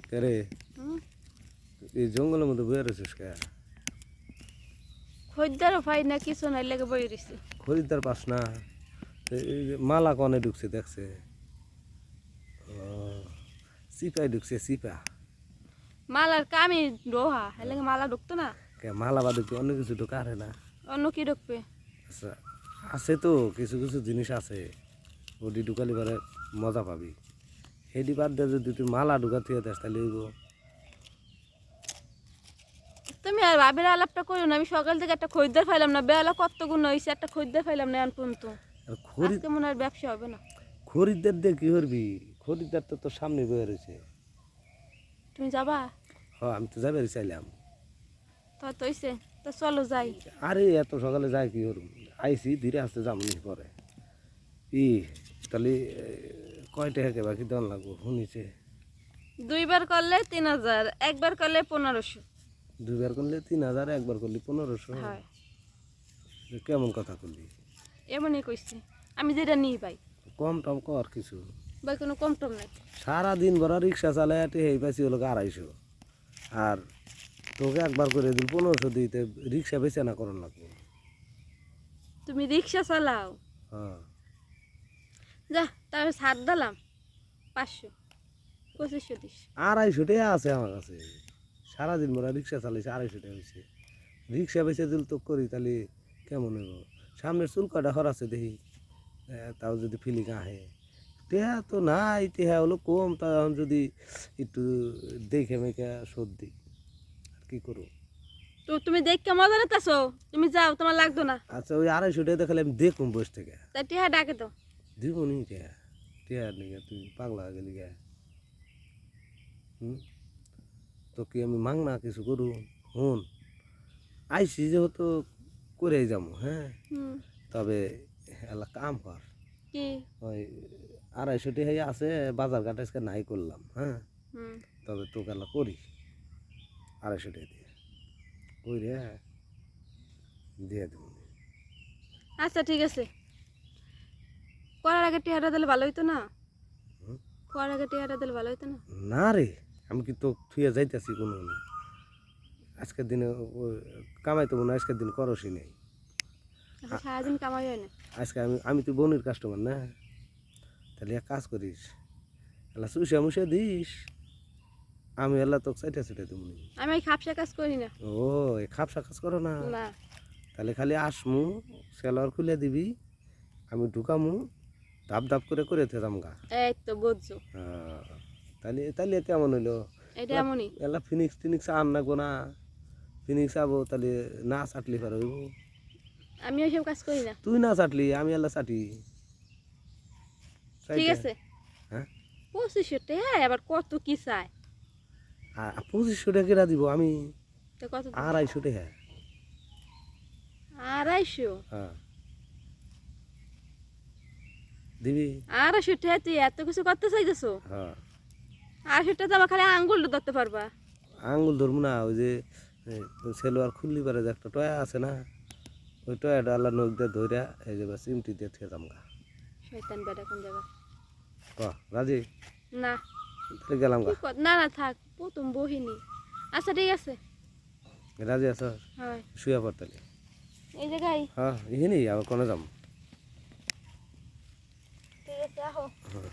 কেরে এই জঙ্গলের মধ্যে বয়ে রয়েছিস কে? খদ্দারও পাই না, কিছু নাই লেগে বই রয়েছে। খরিদ্দার পাস না? এই যে মালা কনে ঢুকছে দেখছে? ও, চিপাই ঢুকছে চিপা। মালার কামি ডোহা লেগে মালা ঢুকতো না। কে মালা বাদে কি অন্য কিছু ঢোকা আরে না? অন্য কি ঢুকবে? আচ্ছা, আছে তো কিছু কিছু জিনিস আছে, ওটি ঢুকালি পরে মজা পাবি। সেটি বাদ দিয়ে যদি তুই মালা ঢুকা থুয়ে দেস তাহলে হইব। তুমি আর ভাবের আলাপটা করো না। আমি সকাল থেকে একটা খদ্দের পাইলাম না, বেলা কত গুণ হয়েছে, একটা খদ্দের পাইলাম না এখন পর্যন্ত। আর আজকে মনে হয় ব্যবসা হবে না। খরিদ্দার দিয়ে কি করবি? খরিদ্দার তো তোর সামনে বয়ে রয়েছে। তুমি যাবা? হ্যাঁ, আমি তো যাবে চাইলাম। তো তো হইছে, তো চলো যাই। আরে এত সকালে যাই কি করব? আইসি ধীরে আসতে যাবো নি পরে। ই তাহলে কয় টাকা বাকি দেওয়ান লাগবো শুনিছে? 2 বার করলে 3000, একবার করলে 1500। দুইবার করলে 3000, একবার করলে 1500। হয়, কেমন কথা করলি? এমনই কইছি। আমি যেটা নিই ভাই, কম টম কর কিছু। ভাই কোনো কম টম নাই। সারাদিন ভরা রিক্সা চালায় এই পাইছি হলো 250, আর তোকে একবার করে দিল 1500 দিতে, রিক্সা বেচে না করার লাগবে। তুমি রিক্সা চালাও? হ্যাঁ, যা, তাহলে ছাড় দিলাম 500, 2500 দিস। 250 টাকা আছে আমার কাছে। সারাদিন ভরা রিক্সা চালাইছে, 250 টাকা হয়েছে। রিক্সা বেচে দিল তো করি তাহলে কেমন হইব? সামনের চুল কাটা খরচ আছে দেখি, তাও যদি ফিলিং আহে। টেহা তো নাই, টেহা হলো কম, তা এখন যদি একটু দেখে মেখে শোধ দিই, আর কি করবো? তো তুমি দেখে মজা নিতেছো, তুমি যাও, তোমার লাগতো না। আচ্ছা, ওই 250 টাকা দেখালে আমি দেখুন বসে থেকে। তাই টিহা ডাকে তো। দিব নি টেহা? টেহার নিগে তুই পাগলা হয়ে গেলি গা? হুম, তো কি আমি মাং না কিছু করু? হুন, আইসি যেহেতু করে যাবো, হ্যাঁ, হুম। তবে এলা কাম কর। কি? ওই 250 টাকাই আছে, বাজার ঘাট আজকে নাই করলাম, হ্যাঁ, হুম। তবে তোকে এলা করি 250 টাকা দিয়ে কই রে, দিয়ে দেবো। আচ্ছা ঠিক আছে, করার আগে টিহাটা দিলে ভালো হইতো না? হুম? করার আগে টিহাটা দিলে ভালো হইতো না? না রে, আমি কি তো থুয়ে যাইতেছি কোনো? আজকের দিনে কামাইতে মনে হয় আজকের দিন করসই নেই। আচ্ছা, সারাদিন কামাই হয় না? আজকে আমি আমি তুই বোনের কাস্টমার না, তাহলে এক কাজ করিস, এলা চুষা মুষে দিস, আমি এলা তোকে চাইটা চাইটা দেবো। আমি ওই খাপসা কাজ করি না। ও, এই খাপসা কাজ করো না? না। তাহলে খালি আসমু, সেলার খুলে দিবি, আমি ঢুকামু, ধাপ ধাপ করে করে থেতাম গা। এই তো বুঝছো, তাহলে তাহলে কেমন হইলো? এটা এমনই। এলা ফিনিক্স টিনিক্স আন নাগবো না? ফিনিক্স আবো তাহলে না চাটলি পার হইব। আমি ওইসব কাজ করি না। তুই না চাটলি আমি এলা চাটি। ঠিক আছে। হ্যাঁ, 2500 টাকা আবার কত কি চাই? আর 2500 টাকা কেটা দিব আমি? তো কত দিবি? 250 টাকা। 250? হ্যাঁ, দিবি? 250 টাকা তুই এত কিছু করতে চাইতেছো? হ্যাঁ, 250 টাকা তো আমার খালি আঙ্গুলটা ধরতে পারবা। আঙ্গুল ধরবো না, ওই যে সেলোয়ার খুললি পারে যে একটা টয়া আছে না, ওই টয়াটা আল্লাহ নখ দিয়ে ধইরা এই যে বাস চিমটি দিয়ে থেতাম গা। শয়তান বেটা কোন জায়গা? ক রাজি? না। তাহলে গেলাম গা। না না থাক, প্রথম বহিনী। আচ্ছা ঠিক আছে। রাজি আছ? হয়। শুয়ে পড় তাহলে। এই জায়গায়? হ্যাঁ, ইহিনি আবার কোনে যাম? ঠিক আছে, আহো। হ্যাঁ।